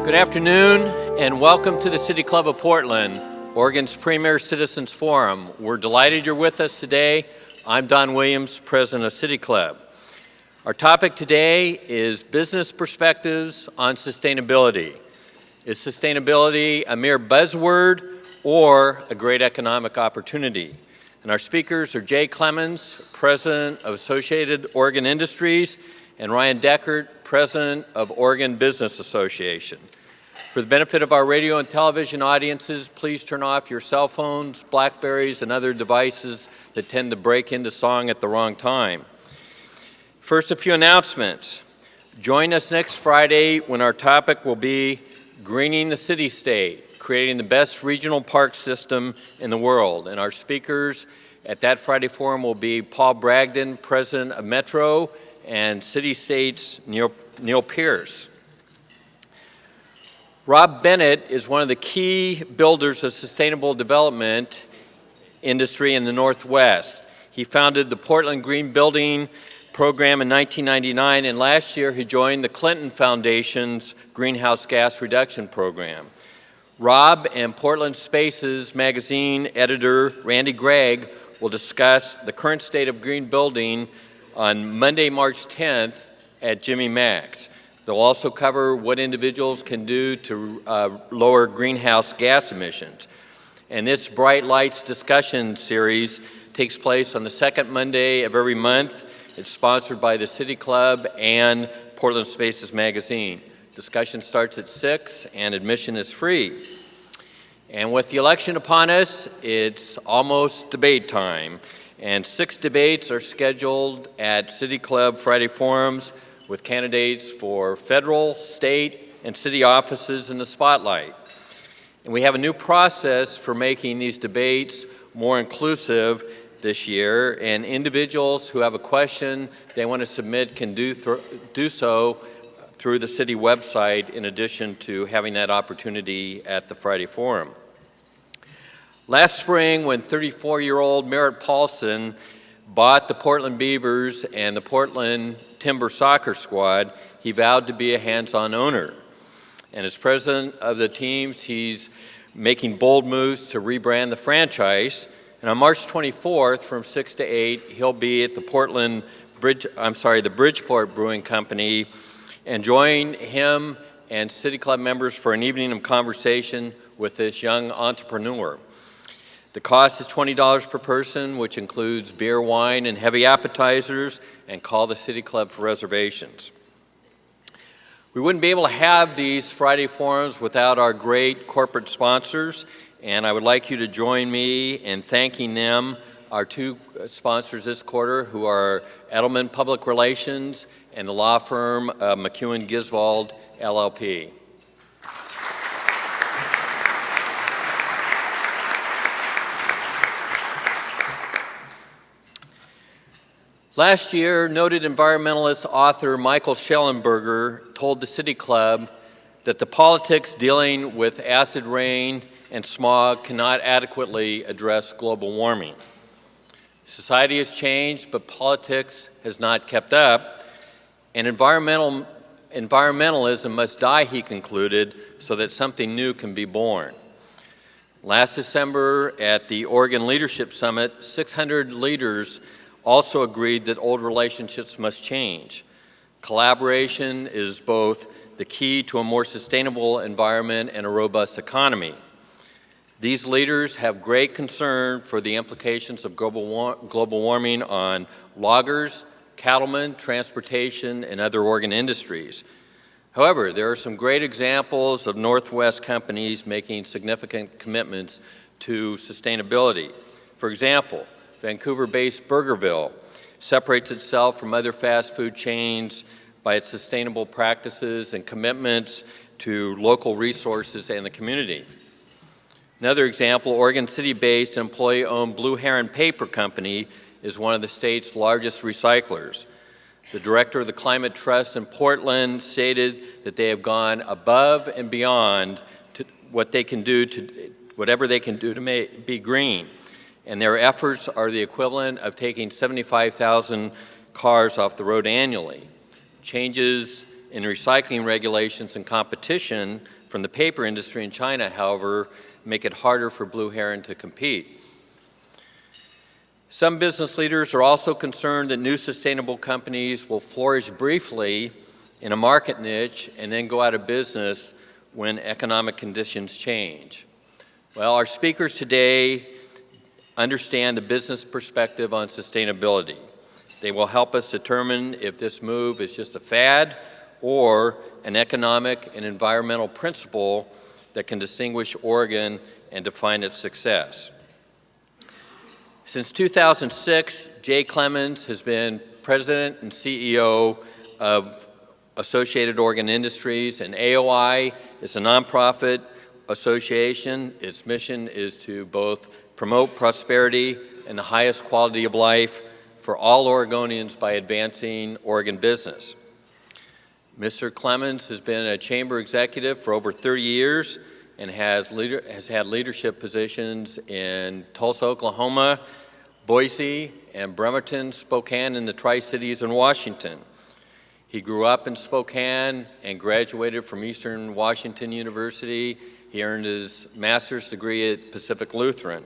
Good afternoon, and welcome to the City Club of Portland, Oregon's premier citizens forum. We're delighted you're with us today. I'm Don Williams, president of City Club. Our topic today is business perspectives on sustainability. Is sustainability a mere buzzword or a great economic opportunity? And our speakers are Jay Clemens, president of Associated Oregon Industries, and Ryan Deckert, president of Oregon Business Association. For the benefit of our radio and television audiences, please turn off your cell phones, Blackberries, and other devices that tend to break into song at the wrong time. First, a few announcements. Join us next Friday when our topic will be Greening the City-State, creating the best regional park system in the world. And our speakers at that Friday forum will be Paul Bragdon, president of Metro, and City-State's Neil Pierce. Rob Bennett is one of the key builders of sustainable development industry in the Northwest. He founded the Portland Green Building Program in 1999, and last year he joined the Clinton Foundation's Greenhouse Gas Reduction Program. Rob and Portland Spaces magazine editor Randy Gregg will discuss the current state of green building on Monday, March 10th at Jimmy Mac's. They'll also cover what individuals can do to lower greenhouse gas emissions. And this Bright Lights discussion series takes place on the second Monday of every month. It's sponsored by the City Club and Portland Spaces magazine. Discussion starts at 6 and admission is free. And with the election upon us, it's almost debate time. And 6 debates are scheduled at City Club Friday forums with candidates for federal, state, and city offices in the spotlight. And we have a new process for making these debates more inclusive this year, and individuals who have a question they want to submit can do so through the city website in addition to having that opportunity at the Friday forum. Last spring, when 34-year-old Merritt Paulson bought the Portland Beavers and the Portland Timber soccer squad, he vowed to be a hands-on owner. And as president of the teams, he's making bold moves to rebrand the franchise. And on March 24th, from 6 to 8, he'll be at the the Bridgeport Brewing Company, and join him and City Club members for an evening of conversation with this young entrepreneur. The cost is $20 per person, which includes beer, wine, and heavy appetizers, and call the City Club for reservations. We wouldn't be able to have these Friday forums without our great corporate sponsors, and I would like you to join me in thanking them, our 2 sponsors this quarter, who are Edelman Public Relations and the law firm McEwen Gisvold, LLP. Last year, noted environmentalist author Michael Schellenberger told the City Club that the politics dealing with acid rain and smog cannot adequately address global warming. Society has changed, but politics has not kept up, and environmentalism must die, he concluded, so that something new can be born. Last December at the Oregon Leadership Summit, 600 leaders also agreed that old relationships must change. Collaboration is both the key to a more sustainable environment and a robust economy. These leaders have great concern for the implications of global warming on loggers, cattlemen, transportation, and other Oregon industries. However, there are some great examples of Northwest companies making significant commitments to sustainability. For example, Vancouver-based Burgerville separates itself from other fast food chains by its sustainable practices and commitments to local resources and the community. Another example, Oregon City-based employee-owned Blue Heron Paper Company is one of the state's largest recyclers. The director of the Climate Trust in Portland stated that they have gone above and beyond to whatever they can do to be green. And their efforts are the equivalent of taking 75,000 cars off the road annually. Changes in recycling regulations and competition from the paper industry in China, however, make it harder for Blue Heron to compete. Some business leaders are also concerned that new sustainable companies will flourish briefly in a market niche and then go out of business when economic conditions change. Well, our speakers today understand the business perspective on sustainability. They will help us determine if this move is just a fad or an economic and environmental principle that can distinguish Oregon and define its success. Since 2006, Jay Clemens has been president and CEO of Associated Oregon Industries, and AOI is a nonprofit association. Its mission is to both promote prosperity and the highest quality of life for all Oregonians by advancing Oregon business. Mr. Clemens has been a chamber executive for over 30 years and has had leadership positions in Tulsa, Oklahoma, Boise, and Bremerton, Spokane, and the Tri-Cities in Washington. He grew up in Spokane and graduated from Eastern Washington University. He earned his master's degree at Pacific Lutheran.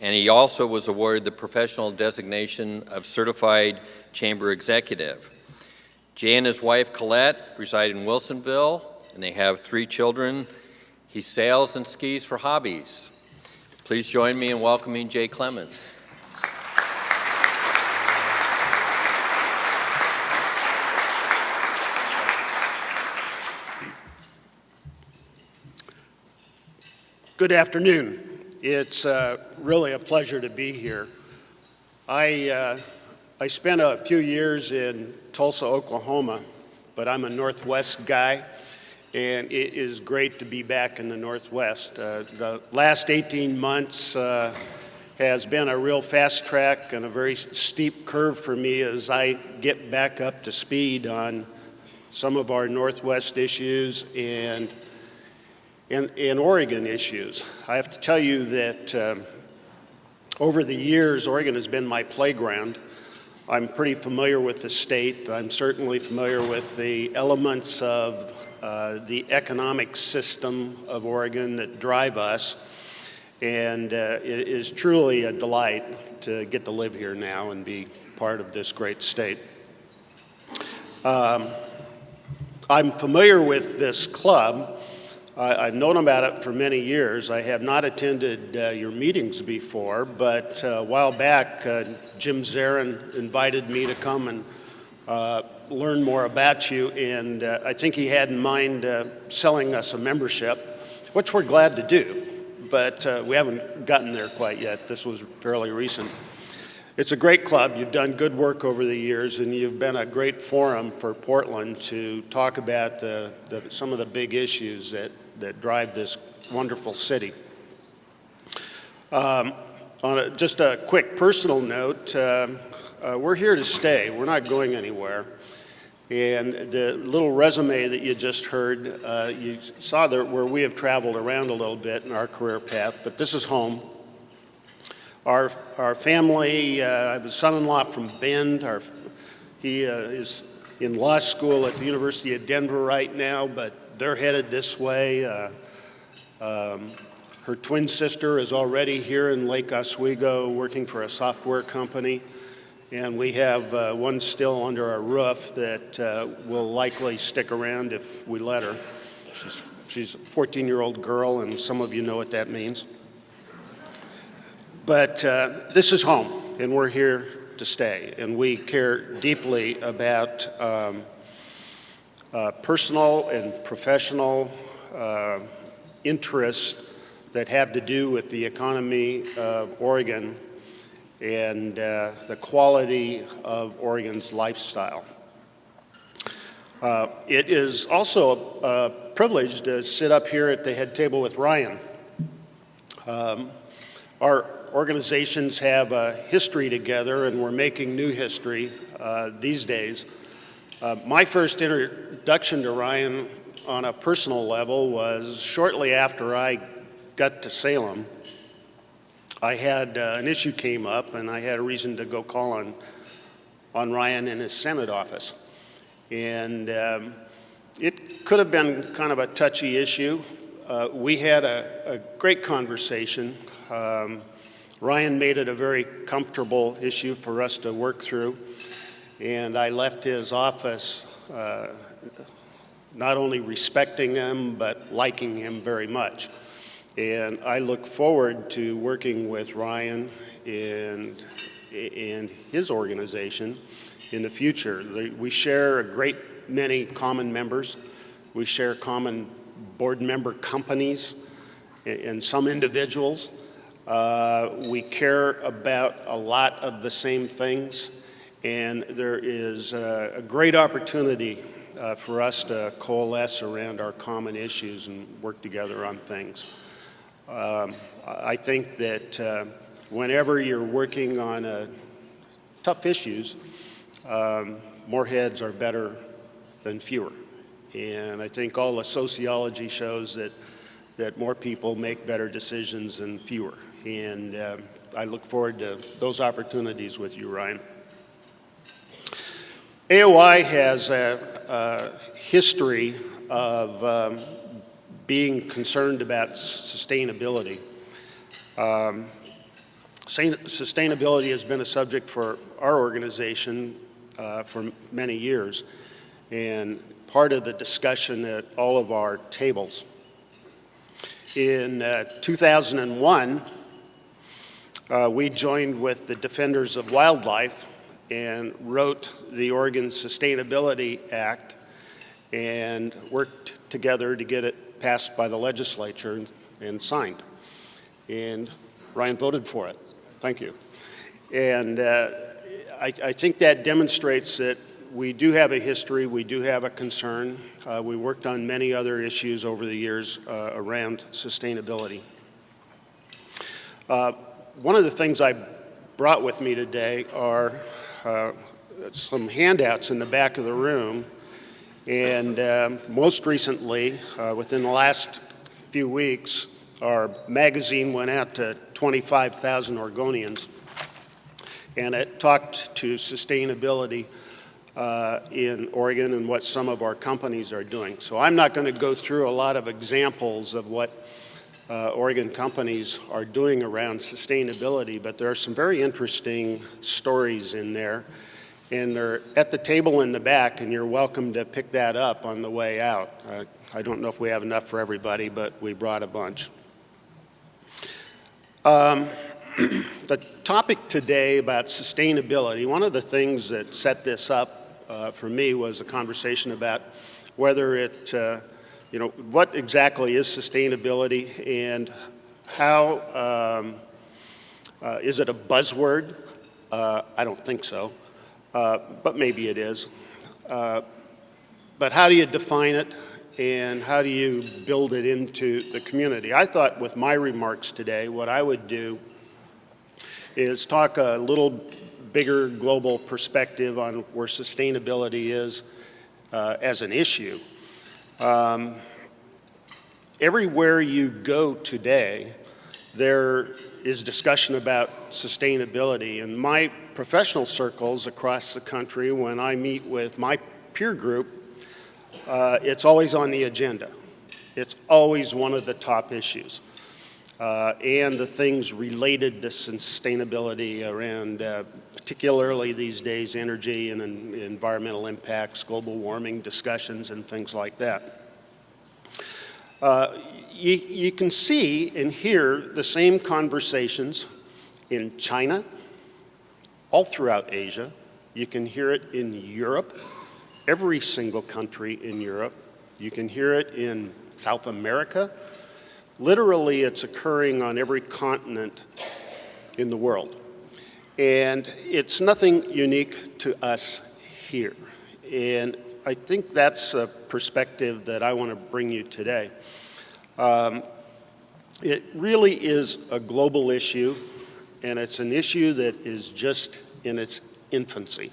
And he also was awarded the professional designation of Certified Chamber Executive. Jay and his wife, Colette, reside in Wilsonville, and they have 3 children. He sails and skis for hobbies. Please join me in welcoming Jay Clemens. Good afternoon. It's really a pleasure to be here. I spent a few years in Tulsa, Oklahoma, but I'm a Northwest guy, and it is great to be back in the Northwest. The last 18 months has been a real fast track and a very steep curve for me as I get back up to speed on some of our Northwest issues and Oregon issues. I have to tell you that over the years, Oregon has been my playground. I'm pretty familiar with the state. I'm certainly familiar with the elements of the economic system of Oregon that drive us. And it is truly a delight to get to live here now and be part of this great state. I'm familiar with this club. I've known about it for many years. I have not attended your meetings before, but a while back, Jim Zarin invited me to come and learn more about you, and I think he had in mind selling us a membership, which we're glad to do, but we haven't gotten there quite yet. This was fairly recent. It's a great club. You've done good work over the years, and you've been a great forum for Portland to talk about some of the big issues that drive this wonderful city. Just a quick personal note, we're here to stay. We're not going anywhere. And the little resume that you just heard, you saw there where we have traveled around a little bit in our career path, but this is home. Our family, I have a son-in-law from Bend. He is in law school at the University of Denver right now, but they're headed this way. Her twin sister is already here in Lake Oswego working for a software company. And we have one still under our roof that will likely stick around if we let her. She's a 14-year-old girl, and some of you know what that means. But this is home, and we're here to stay. And we care deeply about personal and professional interests that have to do with the economy of Oregon and the quality of Oregon's lifestyle. It is also a privilege to sit up here at the head table with Ryan. Our organizations have a history together, and we're making new history these days. My first introduction to Ryan on a personal level was shortly after I got to Salem. I had an issue came up, and I had a reason to go call on Ryan in his Senate office. And It could have been kind of a touchy issue. We had a great conversation. Ryan made it a very comfortable issue for us to work through, and I left his office not only respecting him, but liking him very much. And I look forward to working with Ryan and his organization in the future. We share a great many common members. We share common board member companies and some individuals. We care about a lot of the same things, and there is a great opportunity for us to coalesce around our common issues and work together on things. I think that whenever you're working on tough issues, more heads are better than fewer. And I think all the sociology shows that more people make better decisions than fewer. And I look forward to those opportunities with you, Ryan. AOI has a history of being concerned about sustainability. Sustainability has been a subject for our organization for many years, and part of the discussion at all of our tables. In 2001, we joined with the Defenders of Wildlife and wrote the Oregon Sustainability Act and worked together to get it passed by the legislature and signed. And Ryan voted for it. Thank you. And I think that demonstrates that we do have a history, we do have a concern. We worked on many other issues over the years around sustainability. One of the things I brought with me today are some handouts in the back of the room. And most recently, within the last few weeks, our magazine went out to 25,000 Oregonians, and it talked to sustainability in Oregon and what some of our companies are doing. So I'm not going to go through a lot of examples of what Oregon companies are doing around sustainability, but there are some very interesting stories in there. And they're at the table in the back, and you're welcome to pick that up on the way out. I don't know if we have enough for everybody, but we brought a bunch. The topic today about sustainability, one of the things that set this up for me was a conversation about whether it, what exactly is sustainability and how, is it a buzzword? I don't think so, but maybe it is. But how do you define it and how do you build it into the community? I thought with my remarks today, what I would do is talk a little bigger global perspective on where sustainability is as an issue. Everywhere you go today, there is discussion about sustainability. In my professional circles across the country, when I meet with my peer group, it's always on the agenda. It's always one of the top issues. And the things related to sustainability around, particularly these days, energy and environmental impacts, global warming discussions, and things like that. You can see and hear the same conversations in China, all throughout Asia. You can hear it in Europe, every single country in Europe. You can hear it in South America. Literally, it's occurring on every continent in the world. And it's nothing unique to us here. And I think that's a perspective that I want to bring you today. It really is a global issue, and it's an issue that is just in its infancy.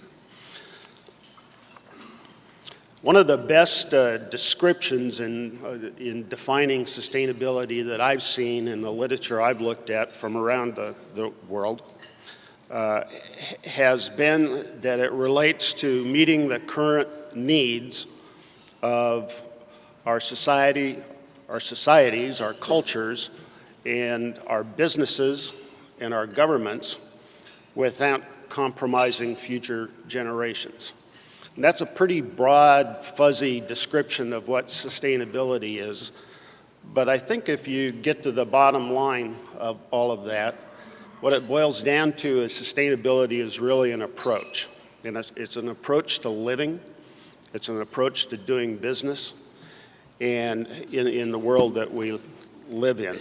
One of the best descriptions in defining sustainability that I've seen in the literature I've looked at from around the world has been that it relates to meeting the current needs of our society, our societies, our cultures, and our businesses and our governments without compromising future generations. And that's a pretty broad, fuzzy description of what sustainability is. But I think if you get to the bottom line of all of that, what it boils down to is sustainability is really an approach. And it's an approach to living, it's an approach to doing business, and in the world that we live in.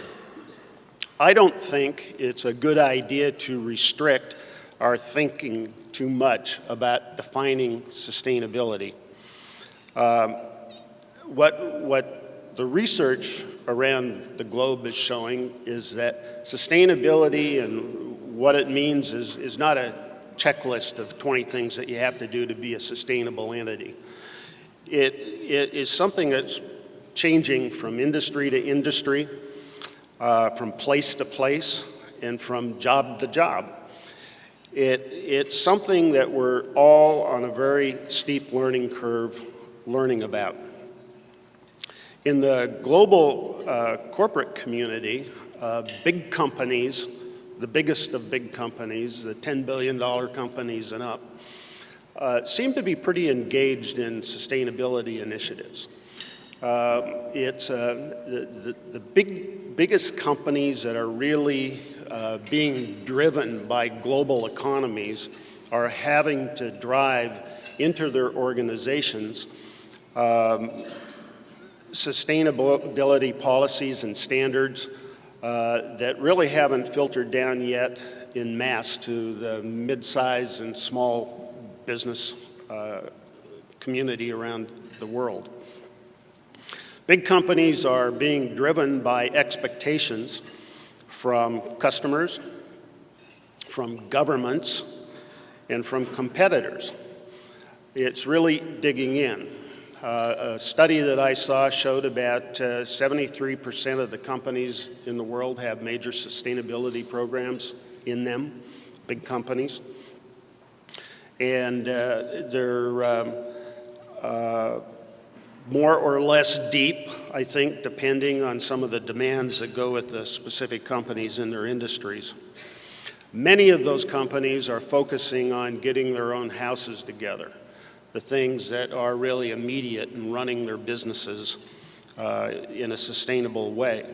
I don't think it's a good idea to restrict our thinking too much about defining sustainability. What the research around the globe is showing is that sustainability and what it means is not a checklist of 20 things that you have to do to be a sustainable entity. It is something that's changing from industry to industry, from place to place, and from job to job. It's something that we're all on a very steep learning curve learning about. In the global corporate community, big companies, the biggest of big companies, the $10 billion companies and up, seem to be pretty engaged in sustainability initiatives. It's the biggest companies that are really being driven by global economies are having to drive into their organizations sustainability policies and standards that really haven't filtered down yet en masse to the mid-size and small business community around the world. Big companies are being driven by expectations from customers, from governments, and from competitors. It's really digging in. A study that I saw showed about 73% of the companies in the world have major sustainability programs in them, big companies. And they're more or less deep, I think, depending on some of the demands that go with the specific companies in their industries. Many of those companies are focusing on getting their own houses together, the things that are really immediate in running their businesses in a sustainable way.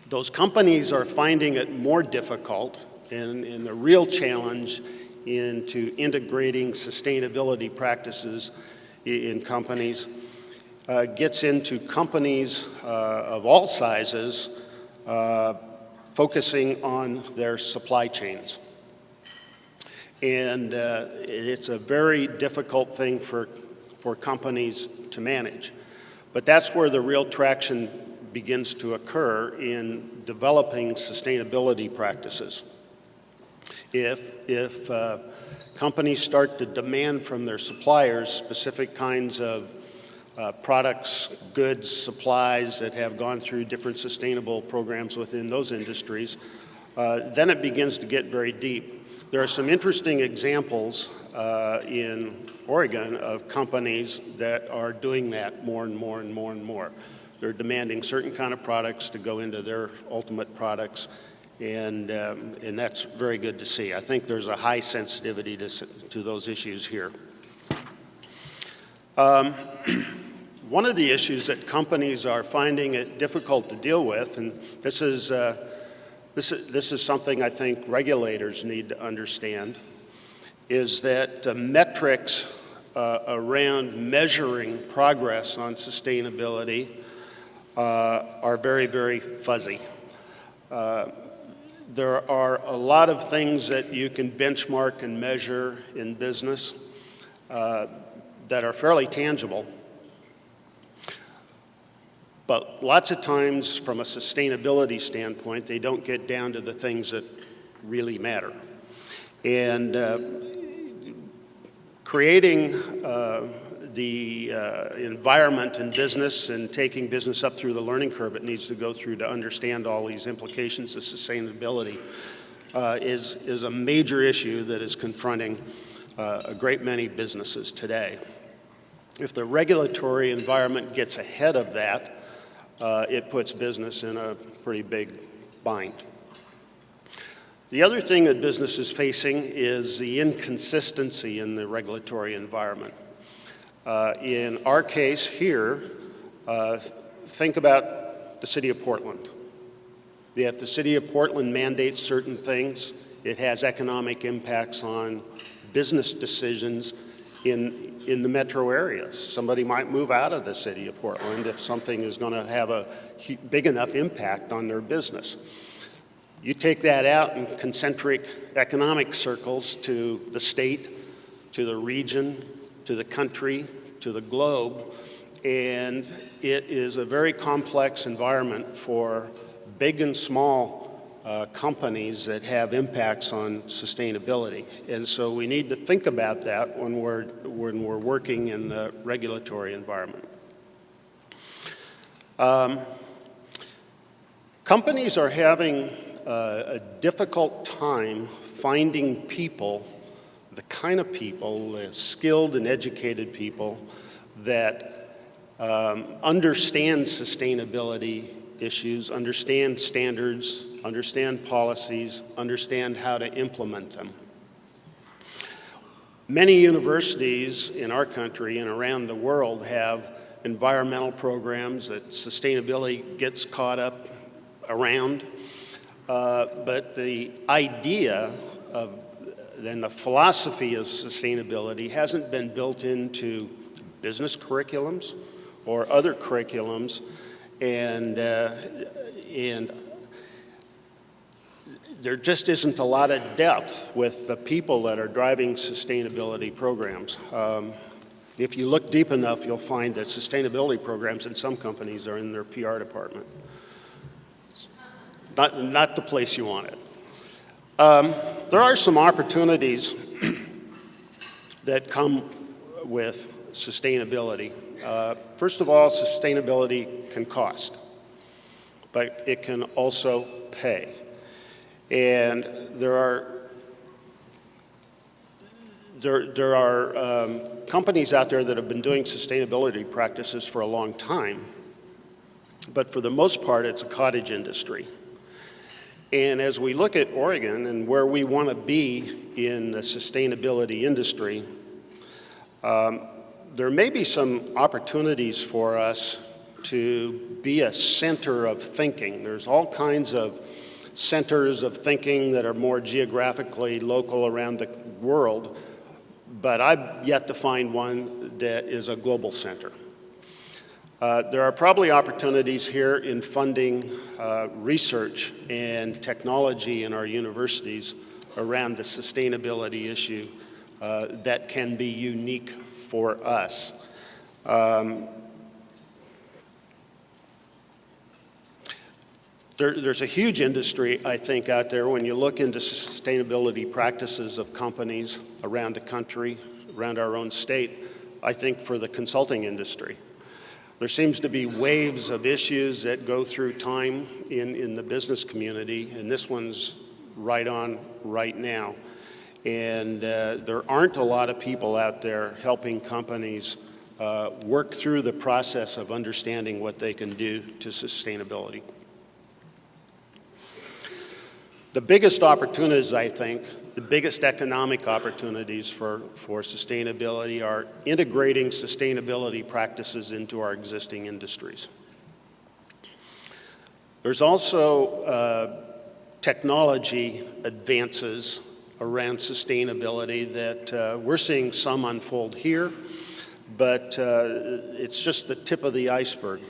Those companies are finding it more difficult, and the real challenge into integrating sustainability practices in companies gets into companies of all sizes focusing on their supply chains. And it's a very difficult thing for companies to manage. But that's where the real traction begins to occur in developing sustainability practices. If companies start to demand from their suppliers specific kinds of products, goods, supplies that have gone through different sustainable programs within those industries, then it begins to get very deep. There are some interesting examples in Oregon of companies that are doing that more and more and more and more. They're demanding certain kind of products to go into their ultimate products, and that's very good to see. I think there's a high sensitivity to those issues here. One of the issues that companies are finding it difficult to deal with, and this is something I think regulators need to understand, is that metrics around measuring progress on sustainability are very, very fuzzy. There are a lot of things that you can benchmark and measure in business that are fairly tangible. But lots of times, from a sustainability standpoint, they don't get down to the things that really matter. And creating the environment in business and taking business up through the learning curve it needs to go through to understand all these implications of sustainability is a major issue that is confronting a great many businesses today. If the regulatory environment gets ahead of that, it puts business in a pretty big bind. The other thing that business is facing is the inconsistency in the regulatory environment. In our case here, think about the city of Portland. If the city of Portland mandates certain things, it has economic impacts on business decisions in the metro areas. Somebody might move out of the city of Portland if something is going to have a big enough impact on their business. You take that out in concentric economic circles to the state, to the region, to the country, to the globe, and it is a very complex environment for big and small companies that have impacts on sustainability. And so we need to think about that when we're working in the regulatory environment. Companies are having a difficult time finding people, the kind of people, the skilled and educated people that understand sustainability issues, understand standards, understand policies, understand how to implement them. Many universities in our country and around the world have environmental programs that sustainability gets caught up around, but the idea of and the philosophy of sustainability hasn't been built into business curriculums or other curriculums, and there just isn't a lot of depth with the people that are driving sustainability programs. If you look deep enough, you'll find that sustainability programs in some companies are in their PR department. It's not the place you want it. There are some opportunities that come with sustainability. First of all, sustainability can cost, but it can also pay. And there are companies out there that have been doing sustainability practices for a long time, but for the most part, it's a cottage industry. And as we look at Oregon and where we want to be in the sustainability industry, there may be some opportunities for us to be a center of thinking. There's all kinds of centers of thinking that are more geographically local around the world, but I've yet to find one that is a global center. There are probably opportunities here in funding research and technology in our universities around the sustainability issue that can be unique for us. There's a huge industry, I think, out there when you look into sustainability practices of companies around the country, around our own state, I think for the consulting industry. There seems to be waves of issues that go through time in the business community, and this one's right on right now. And there aren't a lot of people out there helping companies work through the process of understanding what they can do to sustainability. The biggest opportunities, I think, the biggest economic opportunities for sustainability are integrating sustainability practices into our existing industries. There's also technology advances around sustainability that we're seeing some unfold here, but it's just the tip of the iceberg.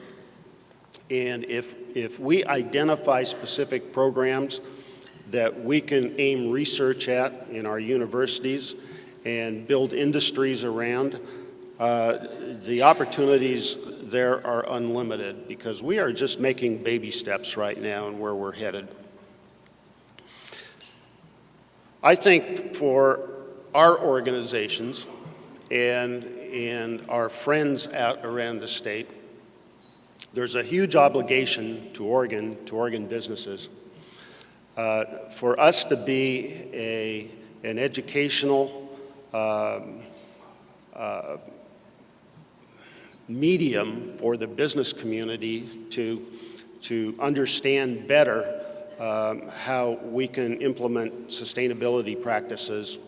And if we identify specific programs that we can aim research at in our universities and build industries around, the opportunities there are unlimited because we are just making baby steps right now in where we're headed. I think for our organizations and our friends out around the state, there's a huge obligation to Oregon businesses for us to be an educational medium for the business community to understand better how we can implement sustainability practices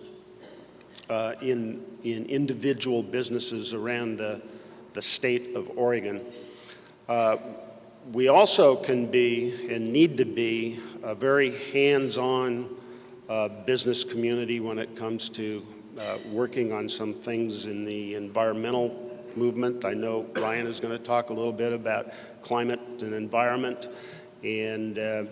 in individual businesses around the state of Oregon. We also can be and need to be a very hands-on business community when it comes to working on some things in the environmental movement. I know Ryan is going to talk a little bit about climate and environment, and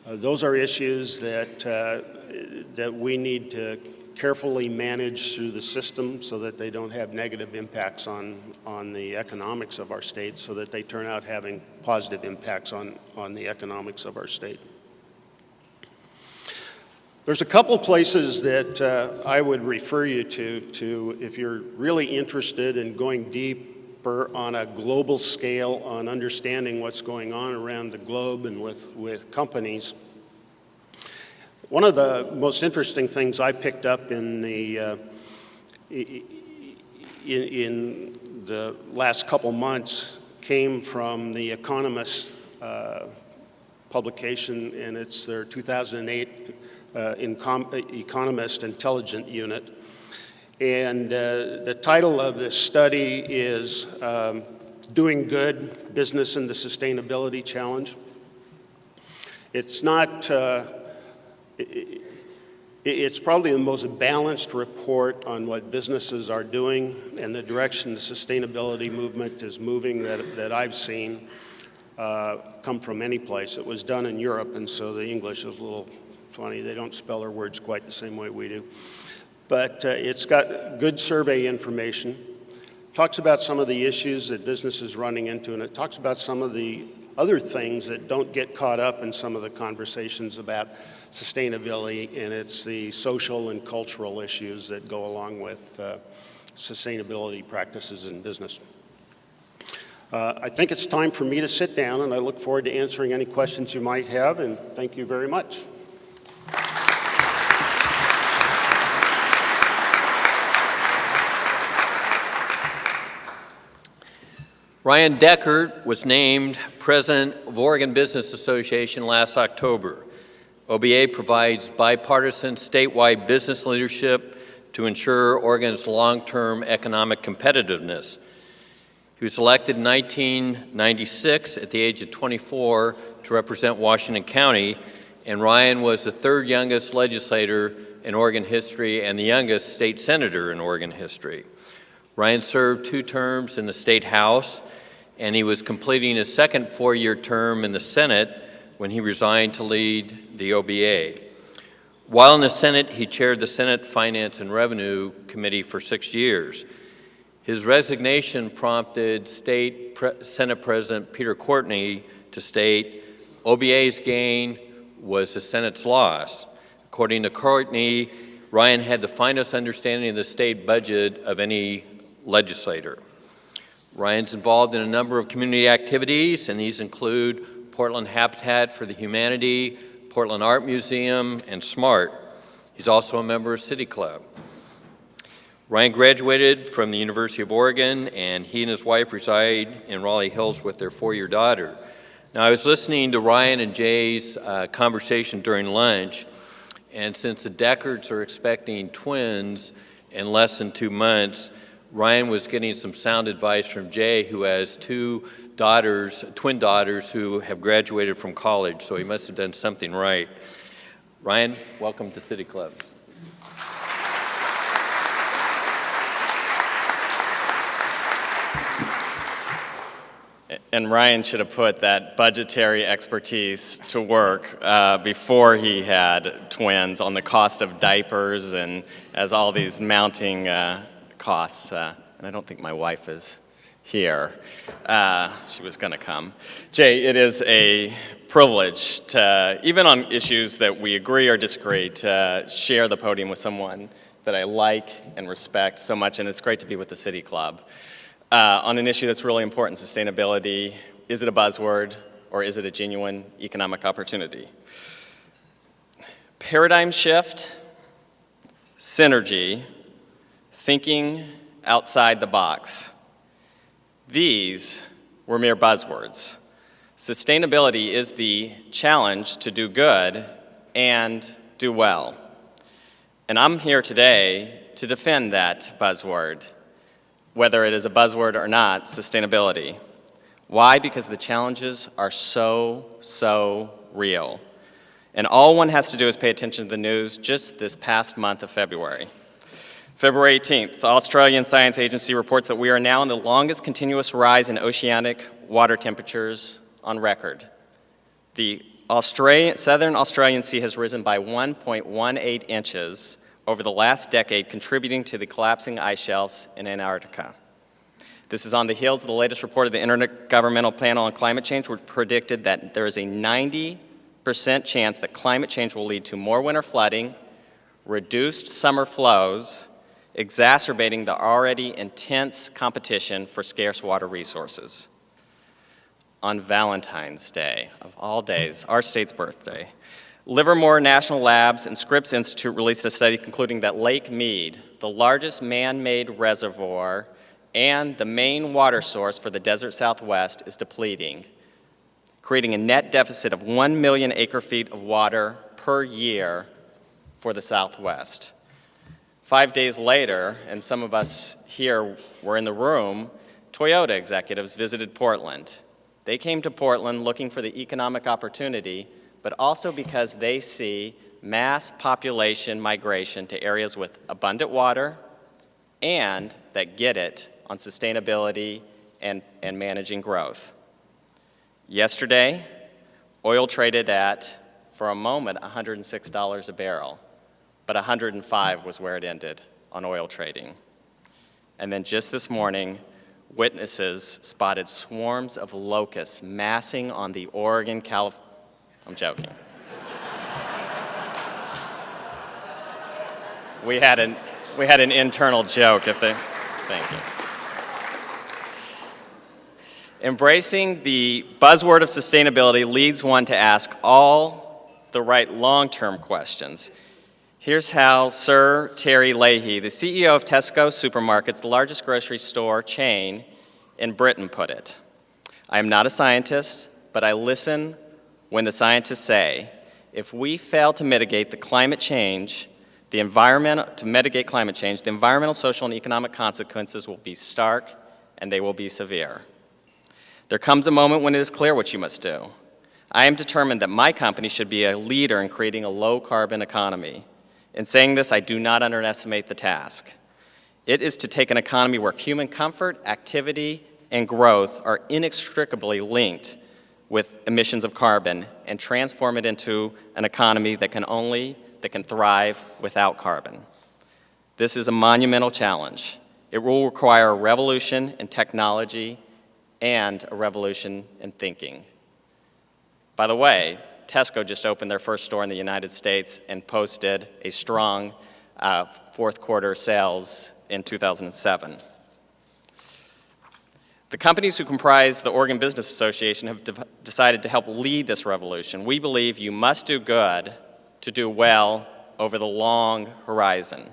those are issues that we need to carefully manage through the system so that they don't have negative impacts on the economics of our state, so that they turn out having positive impacts on the economics of our state. There's a couple places that I would refer you to if you're really interested in going deeper on a global scale on understanding what's going on around the globe and with companies. One of the most interesting things I picked up in the last couple months came from the Economist publication, and it's their 2008 Economist Intelligent Unit. And the title of this study is Doing Good, Business and the Sustainability Challenge. It's not, it's probably the most balanced report on what businesses are doing and the direction the sustainability movement is moving that I've seen come from any place. It was done in Europe, and so the English is a little funny. They don't spell their words quite the same way we do. But it's got good survey information, talks about some of the issues that business is running into, and it talks about some of the other things that don't get caught up in some of the conversations about sustainability, and it's the social and cultural issues that go along with sustainability practices in business. I think it's time for me to sit down, and I look forward to answering any questions you might have, and thank you very much. Ryan Deckert was named President of Oregon Business Association last October. OBA provides bipartisan statewide business leadership to ensure Oregon's long-term economic competitiveness. He was elected in 1996 at the age of 24 to represent Washington County, and Ryan was the third youngest legislator in Oregon history and the youngest state senator in Oregon history. Ryan served 2 terms in the State House, and he was completing his second 4-year term in the Senate when he resigned to lead the OBA. While in the Senate, he chaired the Senate Finance and Revenue Committee for 6 years. His resignation prompted Senate President Peter Courtney to state, OBA's gain was the Senate's loss. According to Courtney, Ryan had the finest understanding of the state budget of any legislator. Ryan's involved in a number of community activities, and these include Portland Habitat for the Humanity, Portland Art Museum, and SMART. He's also a member of City Club. Ryan graduated from the University of Oregon, and he and his wife reside in Raleigh Hills with their 4-year daughter. Now, I was listening to Ryan and Jay's conversation during lunch, and since the Deckards are expecting twins in less than 2 months, Ryan was getting some sound advice from Jay, who has 2 daughters, twin daughters, who have graduated from college, so he must have done something right. Ryan, welcome to City Club. And Ryan should have put that budgetary expertise to work before he had twins on the cost of diapers and as all these mounting costs. And I don't think my wife is here. She was going to come. Jay, it is a privilege to, even on issues that we agree or disagree, to share the podium with someone that I like and respect so much, and it's great to be with the City Club. On an issue that's really important, sustainability. Is it a buzzword or is it a genuine economic opportunity? Paradigm shift, synergy, thinking outside the box. These were mere buzzwords. Sustainability is the challenge to do good and do well. And I'm here today to defend that buzzword, whether it is a buzzword or not, sustainability. Why? Because the challenges are so real. And all one has to do is pay attention to the news just this past month of February. February 18th, the Australian Science Agency reports that we are now in the longest continuous rise in oceanic water temperatures on record. The Southern Australian Sea has risen by 1.18 inches over the last decade, contributing to the collapsing ice shelves in Antarctica. This is on the heels of the latest report of the Intergovernmental Panel on Climate Change, which predicted that there is a 90% chance that climate change will lead to more winter flooding, reduced summer flows, exacerbating the already intense competition for scarce water resources. On Valentine's Day, of all days, our state's birthday, Livermore National Labs and Scripps Institute released a study concluding that Lake Mead, the largest man-made reservoir and the main water source for the desert Southwest, is depleting, creating a net deficit of 1 million acre-feet of water per year for the Southwest. 5 days later, and some of us here were in the room, Toyota executives visited Portland. They came to Portland looking for the economic opportunity, but also because they see mass population migration to areas with abundant water and that get it on sustainability and managing growth. Yesterday, oil traded at, for a moment, $106 a barrel, but $105 was where it ended on oil trading. And then just this morning, witnesses spotted swarms of locusts massing on the Oregon, I'm joking. We had an internal joke, thank you. Embracing the buzzword of sustainability leads one to ask all the right long-term questions. Here's how Sir Terry Leahy, the CEO of Tesco Supermarkets, the largest grocery store chain in Britain, put it. I am not a scientist, but I listen when the scientists say, if we fail to mitigate climate change, the environmental, social, and economic consequences will be stark and they will be severe. There comes a moment when it is clear what you must do. I am determined that my company should be a leader in creating a low-carbon economy. In saying this, I do not underestimate the task. It is to take an economy where human comfort, activity, and growth are inextricably linked with emissions of carbon and transform it into an economy that can thrive without carbon. This is a monumental challenge. It will require a revolution in technology and a revolution in thinking. By the way, Tesco just opened their first store in the United States and posted a strong fourth quarter sales in 2007. The companies who comprise the Oregon Business Association have decided to help lead this revolution. We believe you must do good to do well over the long horizon.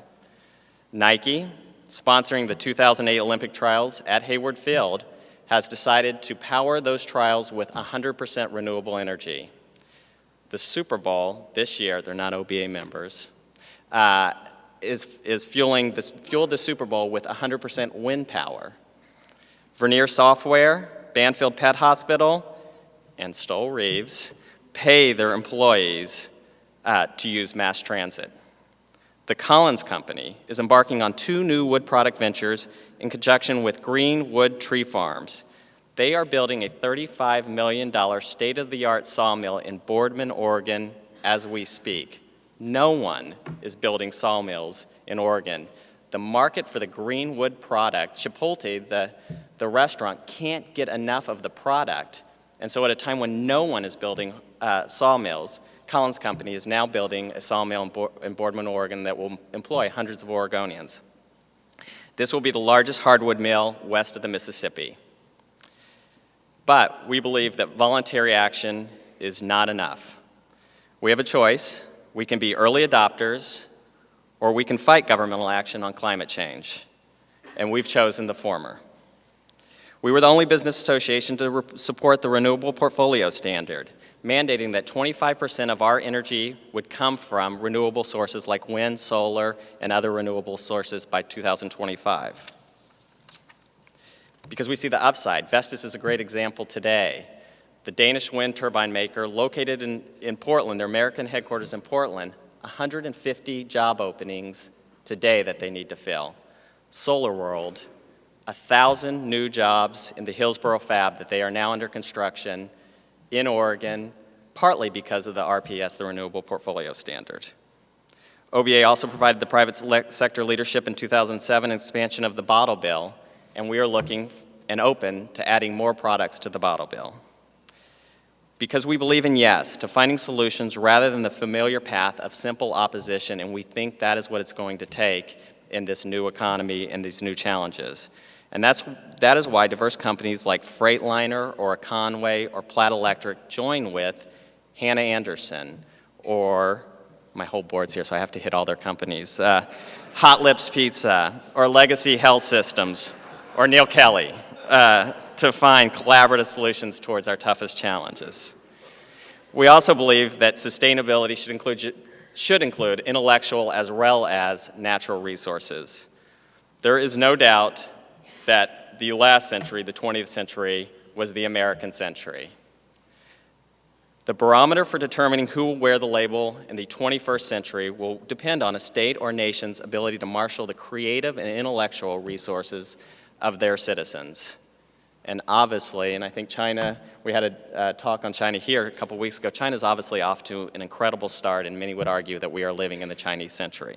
Nike, sponsoring the 2008 Olympic trials at Hayward Field, has decided to power those trials with 100% renewable energy. The Super Bowl this year, they're not OBA members, is fueled the Super Bowl with 100% wind power. Vernier Software, Banfield Pet Hospital, and Stoll Reeves pay their employees to use mass transit. The Collins Company is embarking on 2 new wood product ventures in conjunction with Green Wood Tree Farms. They are building a $35 million state-of-the-art sawmill in Boardman, Oregon, as we speak. No one is building sawmills in Oregon. The market for the green wood product, Chipotle, the restaurant, can't get enough of the product. And so at a time when no one is building sawmills, Collins Company is now building a sawmill in Boardman, Oregon that will employ hundreds of Oregonians. This will be the largest hardwood mill west of the Mississippi. But we believe that voluntary action is not enough. We have a choice. We can be early adopters, or we can fight governmental action on climate change. And we've chosen the former. We were the only business association to support the Renewable Portfolio Standard, mandating that 25% of our energy would come from renewable sources like wind, solar, and other renewable sources by 2025. Because we see the upside. Vestas is a great example today. The Danish wind turbine maker located in Portland, their American headquarters in Portland, 150 job openings today that they need to fill. Solar World, 1,000 new jobs in the Hillsboro fab that they are now under construction in Oregon, partly because of the RPS, the Renewable Portfolio Standard. OBA also provided the private sector leadership in 2007 expansion of the bottle bill, and we are looking and open to adding more products to the bottle bill. Because we believe in yes to finding solutions rather than the familiar path of simple opposition, and we think that is what it's going to take in this new economy and these new challenges. And that is why diverse companies like Freightliner or Conway or Platt Electric join with Hannah Anderson, or my whole board's here, so I have to hit all their companies, Hot Lips Pizza, or Legacy Health Systems, or Neil Kelly, to find collaborative solutions towards our toughest challenges. We also believe that sustainability should include intellectual as well as natural resources. There is no doubt that the last century, the 20th century, was the American century. The barometer for determining who will wear the label in the 21st century will depend on a state or nation's ability to marshal the creative and intellectual resources of their citizens. And obviously, and I think China, we had a talk on China here a couple weeks ago, China's obviously off to an incredible start, and many would argue that we are living in the Chinese century.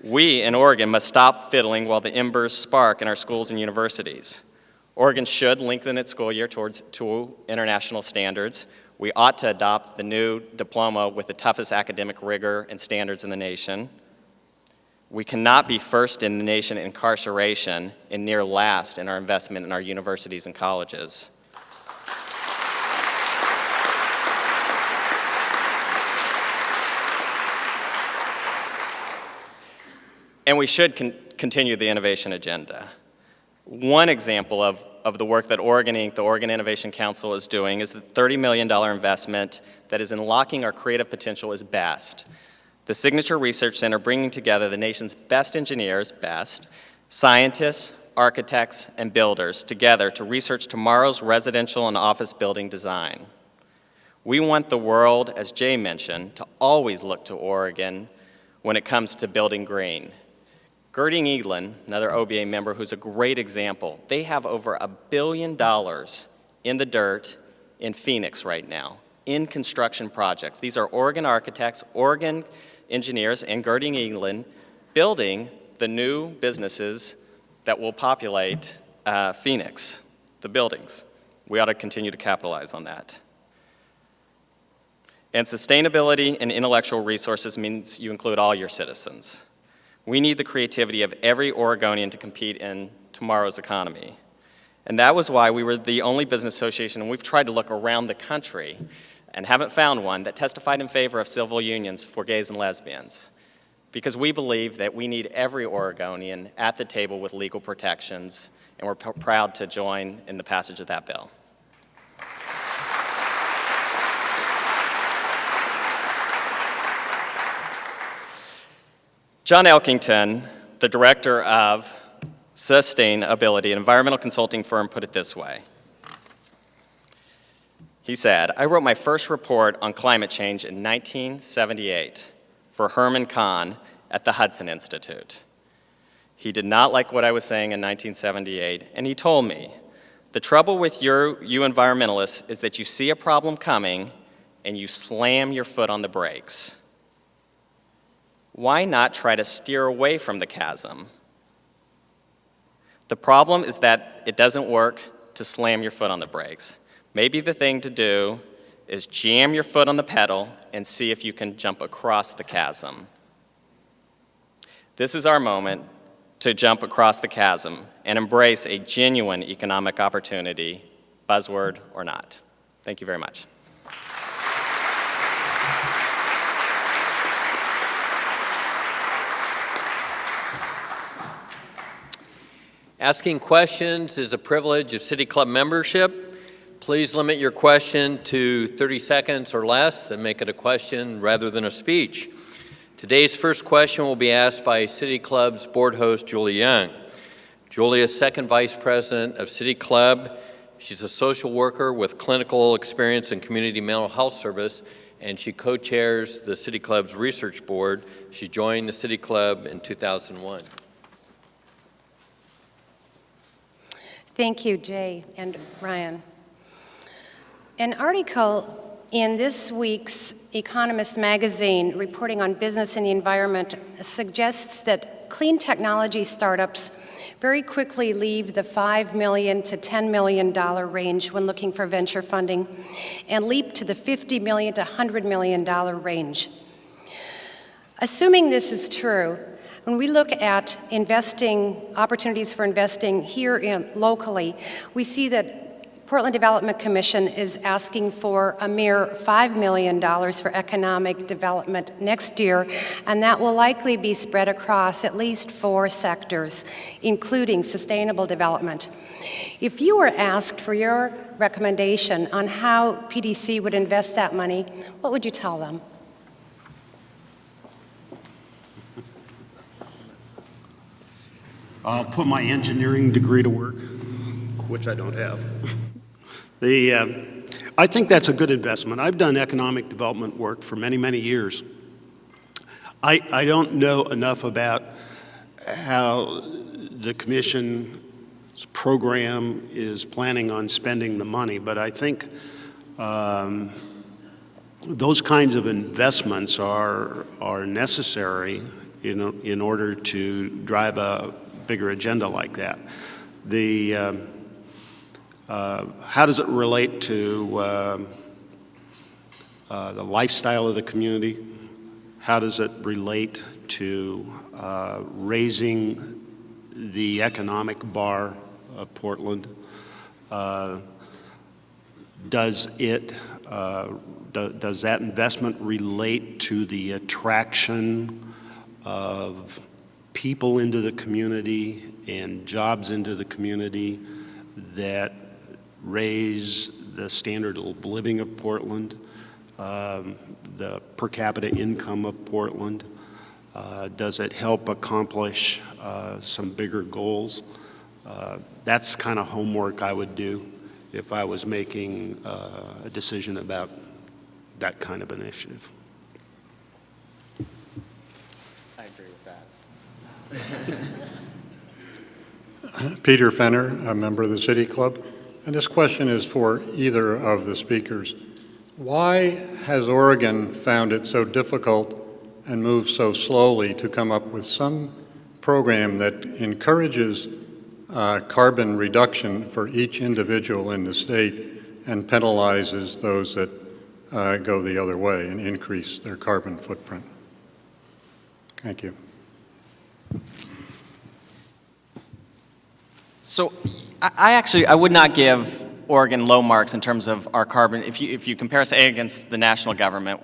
We in Oregon must stop fiddling while the embers spark in our schools and universities. Oregon should lengthen its school year to international standards. We ought to adopt the new diploma with the toughest academic rigor and standards in the nation. We cannot be first in the nation in incarceration and near last in our investment in our universities and colleges. And we should continue the innovation agenda. One example of the work that Oregon Inc., the Oregon Innovation Council, is doing is the $30 million investment that is unlocking our creative potential is BEST. The Signature Research Center bringing together the nation's best engineers, scientists, architects, and builders together to research tomorrow's residential and office building design. We want the world, as Jay mentioned, to always look to Oregon when it comes to building green. Gerding Eaglin, another OBA member who's a great example, they have over $1 billion in the dirt in Phoenix right now, in construction projects. These are Oregon architects, Oregon engineers, and Gerding Eaglin building the new businesses that will populate Phoenix, the buildings. We ought to continue to capitalize on that. And sustainability and intellectual resources means you include all your citizens. We need the creativity of every Oregonian to compete in tomorrow's economy. And that was why we were the only business association, and we've tried to look around the country and haven't found one that testified in favor of civil unions for gays and lesbians. Because we believe that we need every Oregonian at the table with legal protections, and we're proud to join in the passage of that bill. John Elkington, the director of sustainability, an environmental consulting firm, put it this way. He said, "I wrote my first report on climate change in 1978 for Herman Kahn at the Hudson Institute. He did not like what I was saying in 1978, and he told me, the trouble with you environmentalists is that you see a problem coming and you slam your foot on the brakes. Why not try to steer away from the chasm? The problem is that it doesn't work to slam your foot on the brakes. Maybe the thing to do is jam your foot on the pedal and see if you can jump across the chasm." This is our moment to jump across the chasm and embrace a genuine economic opportunity, buzzword or not. Thank you very much. Asking questions is a privilege of City Club membership. Please limit your question to 30 seconds or less and make it a question rather than a speech. Today's first question will be asked by City Club's board host, Julie Young. Julie is second vice president of City Club. She's a social worker with clinical experience in community mental health service, and she co-chairs the City Club's research board. She joined the City Club in 2001. Thank you, Jay and Ryan. An article in this week's Economist magazine reporting on business and the environment suggests that clean technology startups very quickly leave the $5 million to $10 million range when looking for venture funding and leap to the $50 million to $100 million range. Assuming this is true, when we look at investing, opportunities for investing here locally, we see that Portland Development Commission is asking for a mere $5 million for economic development next year, and that will likely be spread across at least 4 sectors, including sustainable development. If you were asked for your recommendation on how PDC would invest that money, what would you tell them? I'll put my engineering degree to work, which I don't have. I think that's a good investment. I've done economic development work for many, many years. I don't know enough about how the Commission's program is planning on spending the money, but I think those kinds of investments are necessary in order to drive a bigger agenda like that. How does it relate to the lifestyle of the community? How does it relate to raising the economic bar of Portland? Does that investment relate to the attraction of people into the community and jobs into the community that raise the standard of living of Portland, the per capita income of Portland? Does it help accomplish some bigger goals? That's kind of homework I would do if I was making a decision about that kind of initiative. I agree with that. Peter Fenner, a member of the City Club. And this question is for either of the speakers. Why has Oregon found it so difficult and moved so slowly to come up with some program that encourages carbon reduction for each individual in the state and penalizes those that go the other way and increase their carbon footprint? Thank you. So I would not give Oregon low marks in terms of our carbon. If you compare us against the national government,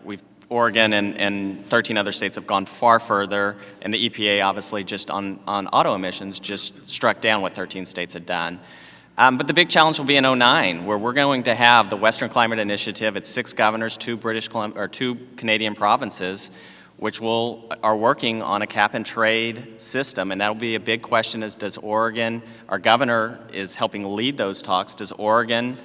Oregon and 13 other states have gone far further, and the EPA obviously just on auto emissions just struck down what 13 states had done. But the big challenge will be in 2009, where we're going to have the Western Climate Initiative. It's 6 governors, 2 Canadian provinces, which are working on a cap and trade system, and that'll be a big question is, does Oregon, our governor is helping lead those talks, does Oregon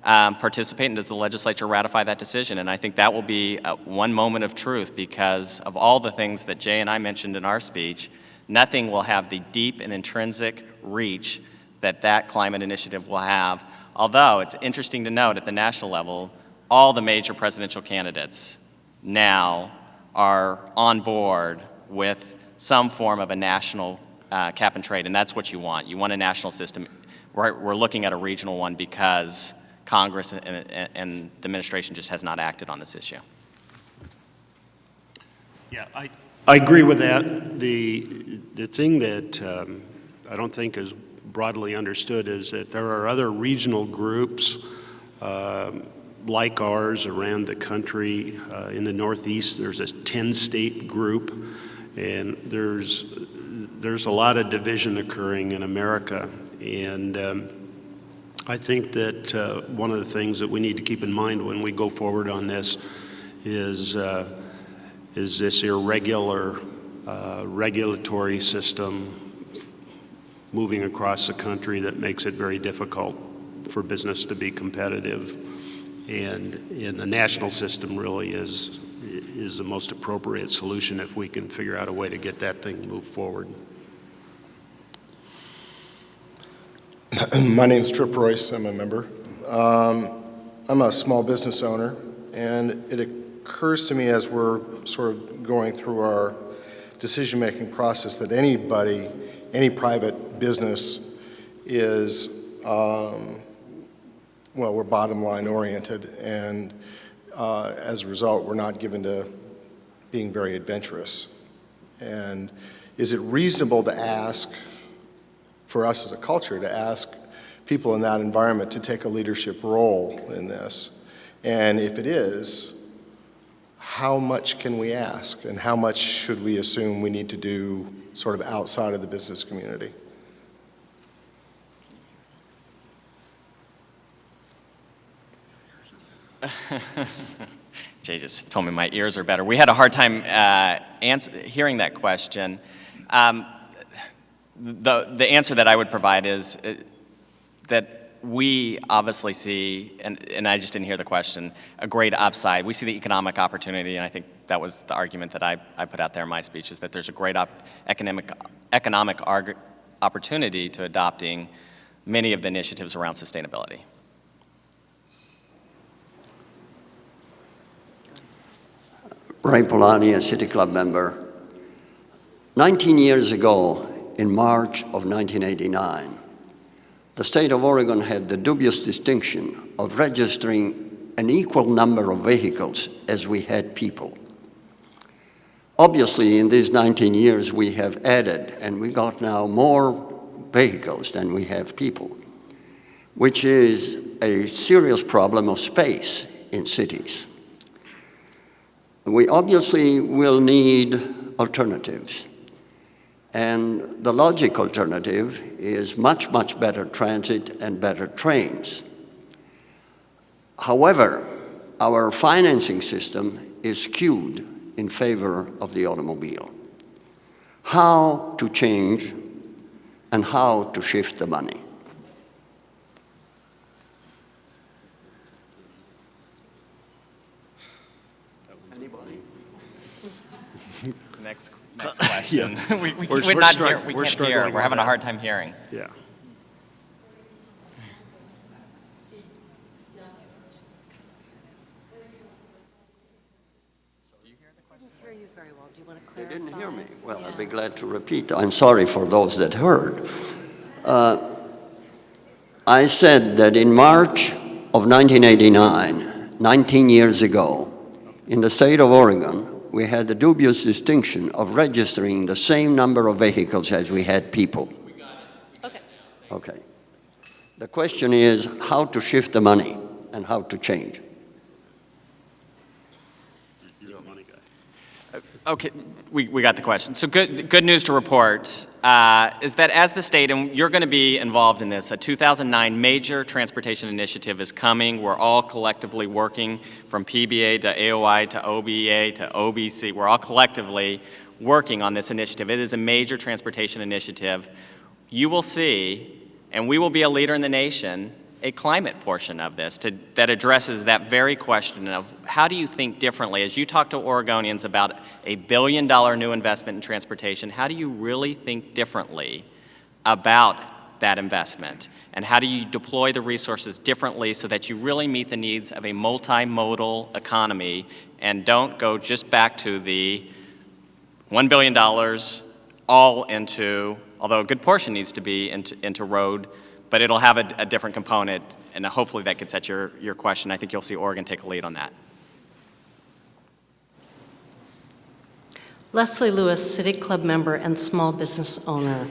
participate and does the legislature ratify that decision? And I think that will be one moment of truth, because of all the things that Jay and I mentioned in our speech, nothing will have the deep and intrinsic reach that climate initiative will have. Although it's interesting to note at the national level, all the major presidential candidates now are on board with some form of a national cap and trade, and that's what you want. You want a national system. We're looking at a regional one because Congress and the administration just has not acted on this issue. Yeah, I agree with that. The thing that I don't think is broadly understood is that there are other regional groups like ours around the country. In the Northeast, there's a 10-state group, and there's a lot of division occurring in America, and I think that one of the things that we need to keep in mind when we go forward on this is this irregular regulatory system moving across the country that makes it very difficult for business to be competitive. And the national system really is the most appropriate solution if we can figure out a way to get that thing moved forward. My name's Trip Royce. I'm a member. I'm a small business owner, and it occurs to me as we're sort of going through our decision-making process that anybody, any private business is, well, we're bottom line oriented, and as a result, we're not given to being very adventurous. And is it reasonable to ask, for us as a culture, to ask people in that environment to take a leadership role in this? And if it is, how much can we ask, and how much should we assume we need to do sort of outside of the business community? Jay just told me my ears are better. We had a hard time hearing that question. The answer that I would provide is that we obviously see, and I just didn't hear the question, a great upside. We see the economic opportunity, and I think that was the argument that I put out there in my speech, is that there's a great economic opportunity to adopting many of the initiatives around sustainability. Ray Polani, a City Club member. 19 years ago, in March of 1989, the state of Oregon had the dubious distinction of registering an equal number of vehicles as we had people. Obviously, in these 19 years, we have added, and we got now more vehicles than we have people, which is a serious problem of space in cities. We obviously will need alternatives. And the logical alternative is much, much better transit and better trains. However, our financing system is skewed in favor of the automobile. How to change and how to shift the money? Next question. Yeah. we We're can't struggling hear. with We're having a that. hard time hearing. Yeah. They didn't hear me. Well, I'd be glad to repeat. I'm sorry for those that heard. I said that in March of 1989, 19 years ago, in the state of Oregon, we had the dubious distinction of registering the same number of vehicles as we had people. We got it. Okay. Okay. The question is how to shift the money and how to change. You're the money guy. Okay, we got the question. So good news to report is that as the state, and you're going to be involved in this, a 2009 major transportation initiative is coming. We're all collectively working from PBA to AOI to OBA to OBC. We're all collectively working on this initiative. It is a major transportation initiative. You will see, and we will be a leader in the nation, a climate portion of this that addresses that very question of how do you think differently? As you talk to Oregonians about $1 billion new investment in transportation, how do you really think differently about that investment? And how do you deploy the resources differently so that you really meet the needs of a multimodal economy and don't go just back to the $1 billion all into, although a good portion needs to be into road, but it'll have a different component, and hopefully that gets at your question. I think you'll see Oregon take a lead on that. Leslie Lewis, City Club member and small business owner.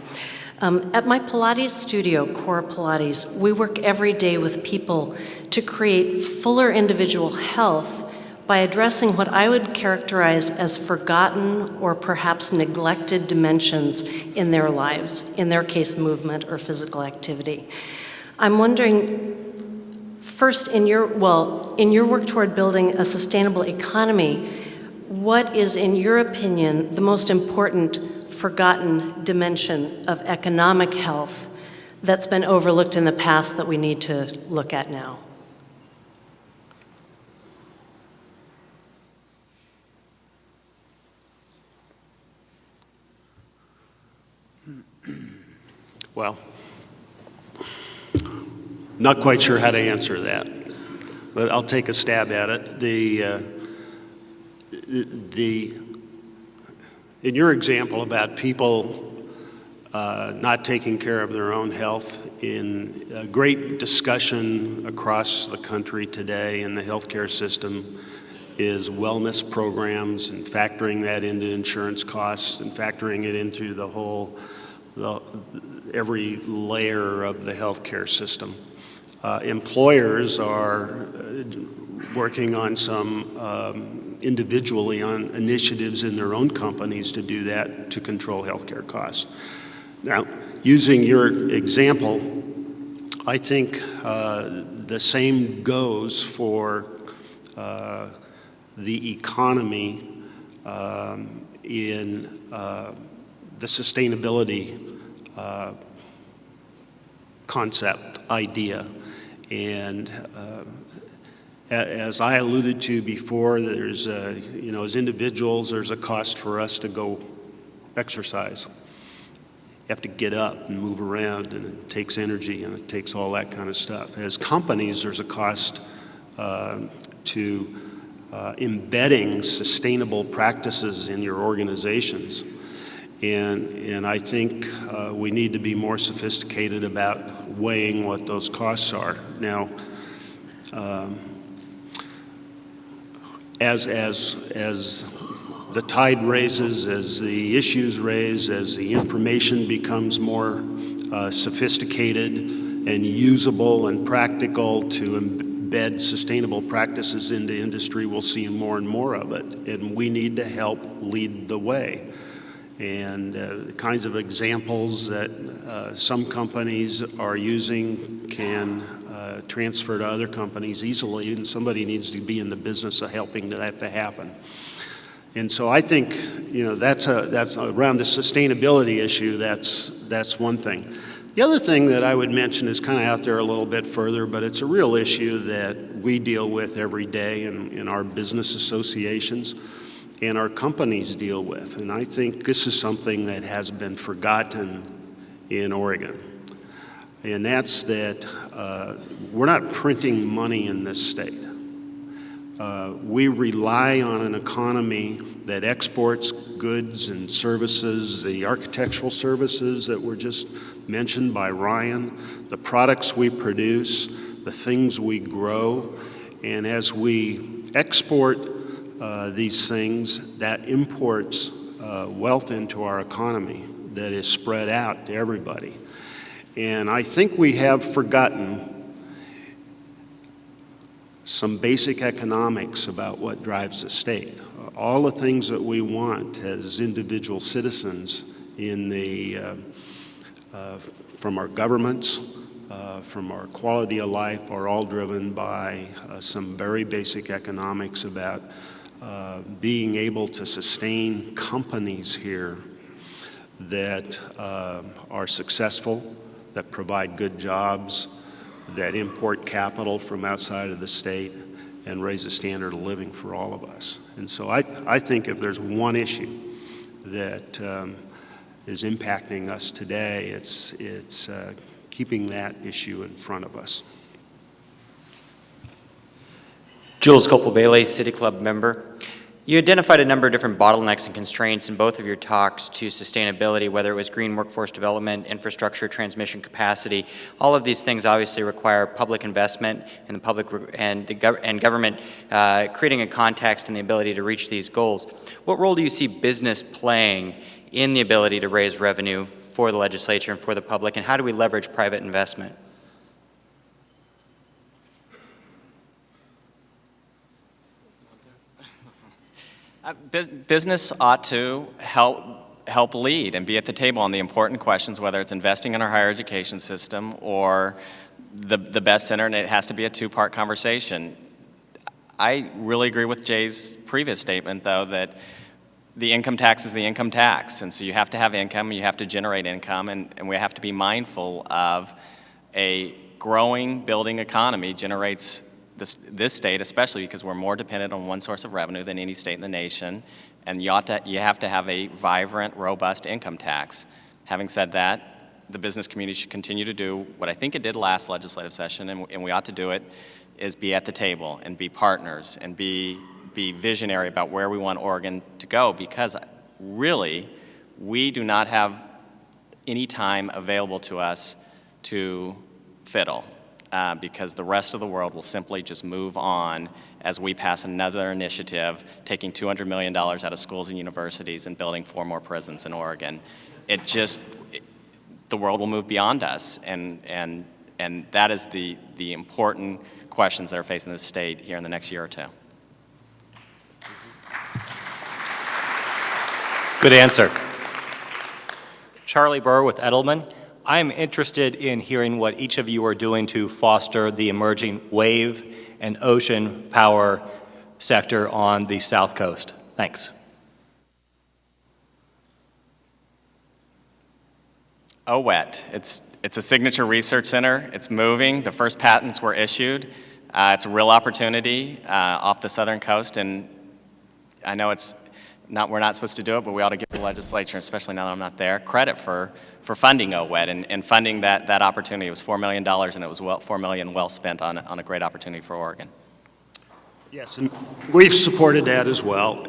At my Pilates studio, Core Pilates, we work every day with people to create fuller individual health by addressing what I would characterize as forgotten or perhaps neglected dimensions in their lives, in their case, movement or physical activity. I'm wondering, first, in your work toward building a sustainable economy, what is, in your opinion, the most important forgotten dimension of economic health that's been overlooked in the past that we need to look at now? Well, not quite sure how to answer that, but I'll take a stab at it. In your example about people not taking care of their own health, in a great discussion across the country today in the healthcare system is wellness programs and factoring that into insurance costs and factoring it into every layer of the healthcare system. Employers are working on some individually on initiatives in their own companies to do that, to control healthcare costs. Now, using your example, I think the same goes for the economy in the sustainability concept, idea. And as I alluded to before, there's as individuals, there's a cost for us to go exercise. You have to get up and move around, and it takes energy, and it takes all that kind of stuff. As companies, there's a cost to embedding sustainable practices in your organizations. And I think we need to be more sophisticated about weighing what those costs are. Now, as the tide raises, as the issues raise, as the information becomes more sophisticated and usable and practical to embed sustainable practices into industry, we'll see more and more of it. And we need to help lead the way. And the kinds of examples that some companies are using can transfer to other companies easily, and somebody needs to be in the business of helping that to happen. And so I think, that's around the sustainability issue, that's one thing. The other thing that I would mention is kind of out there a little bit further, but it's a real issue that we deal with every day in our business associations and our companies deal with. And I think this is something that has been forgotten in Oregon. And that's that we're not printing money in this state. We rely on an economy that exports goods and services, the architectural services that were just mentioned by Ryan, the products we produce, the things we grow. And as we export these things, that imports wealth into our economy that is spread out to everybody. And I think we have forgotten some basic economics about what drives the state. All the things that we want as individual citizens from our governments, from our quality of life, are all driven by some very basic economics about being able to sustain companies here that are successful, that provide good jobs, that import capital from outside of the state and raise the standard of living for all of us. And so I think if there's one issue that is impacting us today, it's keeping that issue in front of us. Jules Copel-Bailey, City Club member. You identified a number of different bottlenecks and constraints in both of your talks to sustainability, whether it was green workforce development, infrastructure, transmission capacity. All of these things obviously require public investment and the public and government creating a context and the ability to reach these goals. What role do you see business playing in the ability to raise revenue for the legislature and for the public, and how do we leverage private investment? Business ought to help lead and be at the table on the important questions, whether it's investing in our higher education system or the best center, and it has to be a two-part conversation. I really agree with Jay's previous statement, though, that the income tax is the income tax, and so you have to have income, you have to generate income, and we have to be mindful of a growing building economy generates this state, especially because we're more dependent on one source of revenue than any state in the nation, and you have to have a vibrant, robust income tax. Having said that, the business community should continue to do what I think it did last legislative session, and we ought to do it, is be at the table and be partners and be visionary about where we want Oregon to go, because really, we do not have any time available to us to fiddle. Because the rest of the world will simply just move on as we pass another initiative taking $200 million out of schools and universities and building 4 more prisons in Oregon. The world will move beyond us, and that is the important questions that are facing the state here in the next year or two. Good answer. Charlie Burr with Edelman. I'm interested in hearing what each of you are doing to foster the emerging wave and ocean power sector on the South Coast. Thanks. OWET, it's a signature research center. It's moving. The first patents were issued. It's a real opportunity off the southern coast, and I know we're not supposed to do it, but we ought to give the legislature, especially now that I'm not there, credit for funding OWET and funding that opportunity. It was $4 million, and it was $4 million well spent on a great opportunity for Oregon. Yes, and we've supported that as well,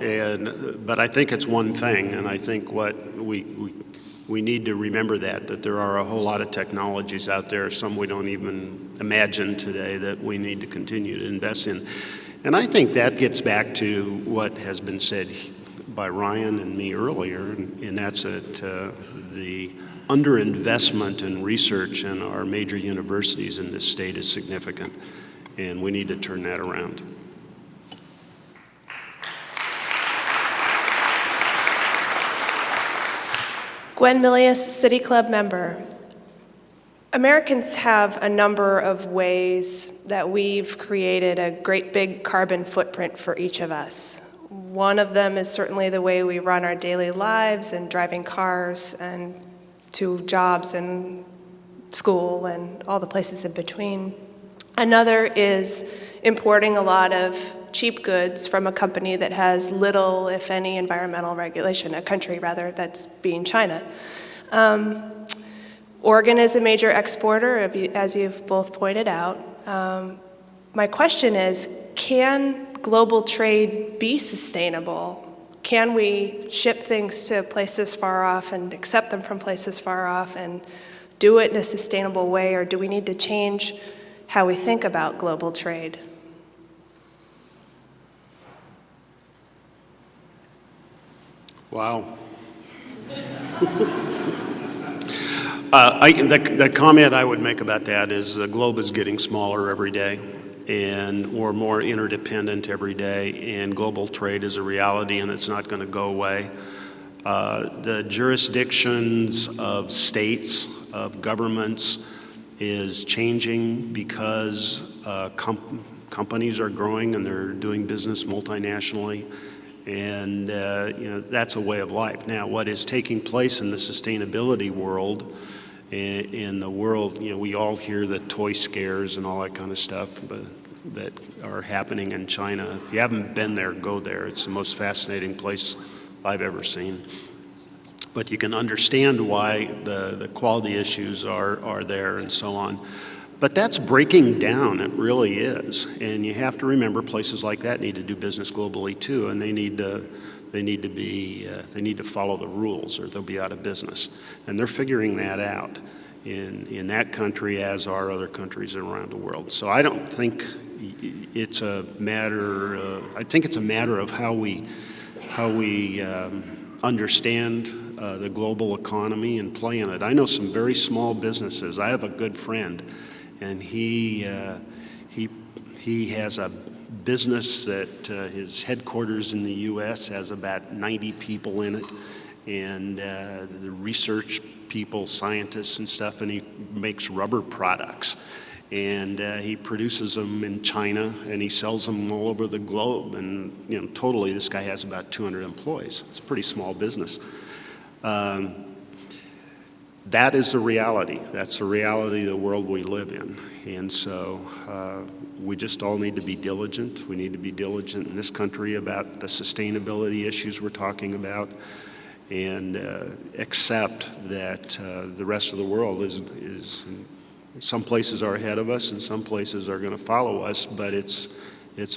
but I think it's one thing, and I think what we need to remember that there are a whole lot of technologies out there, some we don't even imagine today, that we need to continue to invest in. And I think that gets back to what has been said by Ryan and me earlier, and that's that the underinvestment in research in our major universities in this state is significant, and we need to turn that around. Gwen Milius, City Club member. Americans have a number of ways that we've created a great big carbon footprint for each of us. One of them is certainly the way we run our daily lives and driving cars and to jobs and school and all the places in between. Another is importing a lot of cheap goods from a company that has little, if any, environmental regulation, a country rather, that's being China. Oregon is a major exporter, as you've both pointed out. My question is, can global trade be sustainable? Can we ship things to places far off and accept them from places far off and do it in a sustainable way, or do we need to change how we think about global trade? Wow. The comment I would make about that is the globe is getting smaller every day, and we're more interdependent every day, and global trade is a reality, and it's not going to go away. The jurisdictions of states, of governments, is changing because companies are growing and they're doing business multinationally, and that's a way of life. Now, what is taking place in the sustainability world, in the world, we all hear the toy scares and all that kind of stuff, but that are happening in China. If you haven't been there, go there. It's the most fascinating place I've ever seen. But you can understand why the quality issues are there and so on. But that's breaking down, it really is. And you have to remember places like that need to do business globally too, and they need to follow the rules or they'll be out of business. And they're figuring that out in that country as are other countries around the world. So I don't think it's a matter, I think it's a matter of how we understand the global economy and play in it. I know some very small businesses. I have a good friend, and he has a business that his headquarters in the U.S. has about 90 people in it, and the research people, scientists and stuff, and he makes rubber products. And he produces them in China, and he sells them all over the globe. And totally, this guy has about 200 employees. It's a pretty small business. That is the reality. That's the reality of the world we live in. And so we just all need to be diligent. We need to be diligent in this country about the sustainability issues we're talking about, and accept that the rest of the world is some places are ahead of us and some places are going to follow us, but it's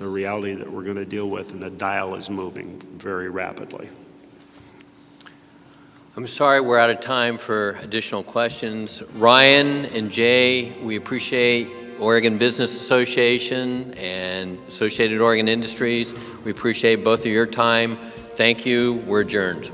a reality that we're going to deal with, and the dial is moving very rapidly. I'm sorry we're out of time for additional questions. Ryan and Jay, we appreciate Oregon Business Association and Associated Oregon Industries. We appreciate both of your time. Thank you. We're adjourned.